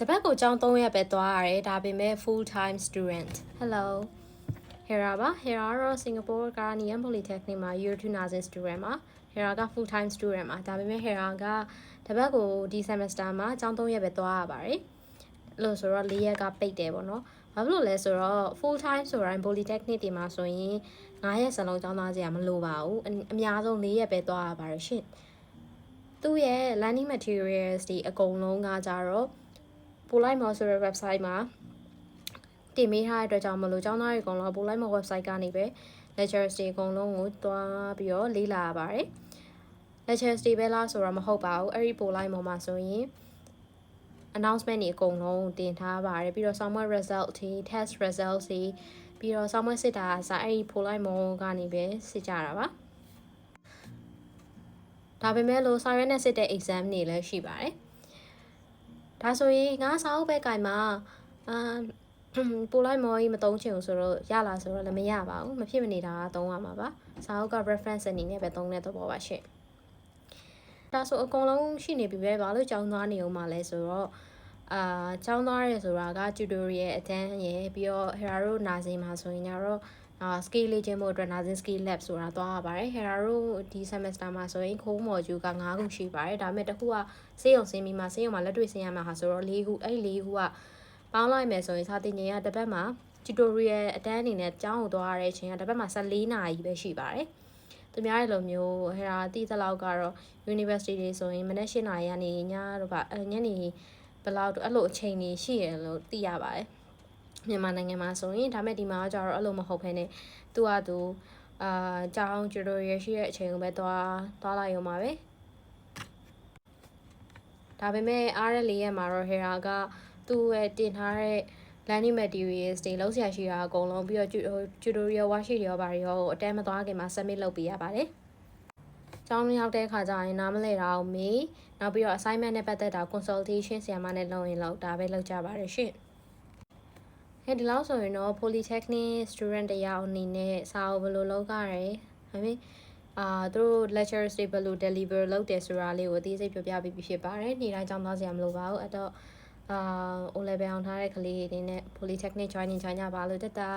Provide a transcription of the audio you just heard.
တပတ်ကိုကျောင်း3ရက်ပဲသွားရတယ်ဒါပေမဲ့ full time student hello Hera ပါ Hera တော့ Singapore က Nanyang Polytechnic မှာ year 2 nursing student မှာ Hera က full time student မှာဒါပေမဲ့ Hera ကတပတ်ကိုဒီ semester မှာကျောင်း3ရက်ပဲသွားရပါတယ်လို့ဆိုတော့4ရက်ကပိတ်တယ်ပေါ့နော်ဘာဖြစ်လို့လဲဆိုတော့ full time ဆိုရင် Polytechnic တွေမှာဆိုရင်9ရက်စလုံးကျောင်းသားစရာမလိုပါဘူးအများဆုံး4ရက်ပဲသွားရပါတယ်ရှင်သူ့ရဲ့ learning materials တွေအကုန်လုံးကကြတော့ပိုလိုက်မော်ဆိုတဲ့ website မှာတင်ပေးထားတဲ့အတွက်ကြောင့်မလို့ကျောင်းသားတွေအကုန်လုံးပိုလိုက်မော် website ကနေပဲ lectures တွေအကုန်လုံးကိုတွားပြီးတော့လေ့လာရပါတယ် lectures တွေပဲလားဆိုတော့မဟုတ်ပါဘူးအဲ့ဒီပိုလိုက်မော်မှာဆိုရင် announcement တွေအကုန်လုံးတင်ထားပါတယ်ပြီးတော့ summer result တွေ test result တွေပြီးတော့ summer စစ်တာစအဲ့ဒီပိုလိုက်မော်ကနေပဲစစ်ကြတာပါဒါပေမဲ့လို့စာရွက်နဲ့စစ်တဲ့ exam တွေလည်းရှိပါတယ်ဒါဆိုရင်ငါစာအုပ်ပဲကင်မှာပိုလိုက်မော်ကြီးမတုံးချင်ဘူးဆိုတော့ရလားဆိုတော့လည်းမရပါဘူးမဖြစ်မနေတာသုံးရမှာပါစာအုပ်က reference အနေနဲ့ပဲသုံးတဲ့သဘောပါရှင့်ဒါဆိုအကုန်လုံးရှိနေပြီပဲဘာလို့ကျောင်းသားနေအောင်မလဲဆိုတော့ကျောင်းသားရဲဆိုတာက tutorial အတန်းရယ်ပြီးတော့ Hera တို့နာစင်မှာဆိုရင်တော့skill လေ့ကျင့်ဖို့အတွက် nursing skill lab ဆိုတာသွားရပါတယ် Hera တို့ဒီ semester မှာဆိုရင် core module က9ခုရှိပါတယ်ဒါပေမဲ့တစ်ခုကဆေးရုံဆင်းပြီးမှဆေးရုံမှာလက်တွေ့ဆင်းရမှာဟာဆိုတော့4ခုအဲ့4ခုကပေါင်းလိုက်မယ်ဆိုရင်စာသင်ချိန်ကတစ်ပတ်မှာ tutorial အတန်းအနေနဲ့ကျောင်းကိုသွားရတဲ့အချိန်ကတစ်ပတ်မှာ14နာရီပဲရှိပါတယ်သူများရဲ့လိုမျိုး Hera တိသလောက်ကတော့ university တွေဆိုရင်မနေ့7နာရီကနေညတော့ညနေဘယ်လောက်အဲ့လိုအချိန်ကြီးရှိရလို့သိရပါတယ်မြန်မာနိုင်ငံမှာဆိုရင်ဒါမဲ့ဒီမှာကျတော့အဲ့လိုမဟုတ်ဘဲနဲ့သူကသူကျောင်း tutorial ရှိတဲ့အချိန်ကိုပဲသွားလိုက်ရုံပါပဲဒါပေမဲ့အားရ4ရက်မှာတော့ Hera ကသူ့ရဲ့တင်ထားတဲ့ learning materials တွေလောက်ဆရာရှိတာအကုန်လုံးပြီးတော့ tutorial worksheet တွေရောပါရောအတန်းမသွားခင်မှာ submit လုပ်ပေးရပါတယ်ကျောင်းရောက်တဲ့အခါကျရင်နားမလဲတာကိုမေးနောက်ပြီးတော့ assignment နဲ့ပတ်သက်တာ consultation ဆရာမနဲ့လုပ်ရင်လောက်ဒါပဲလုပ်ကြပါတယ်ရှင့်ဒီလောက်ဆိုရင်တော့ Polytechnic student တယောက်အနေနဲ့စာအုပ်ဘယ်လိုလုပ်ကြရဲဒါပေမဲ့သူတို့ lectures တွေဘယ်လို deliver လုပ်တယ်ဆိုတာလေးကိုအသေးစိတ်ပြောပြပေးပြီးဖြစ်ပါတယ်နေ့တိုင်းကျောင်းသားစရာမလိုပါဘူးအဲ့တော့O level အောင်ထားတဲ့ကလေးတွေနဲ့ Polytechnic join ကြပါလို့တက်တာ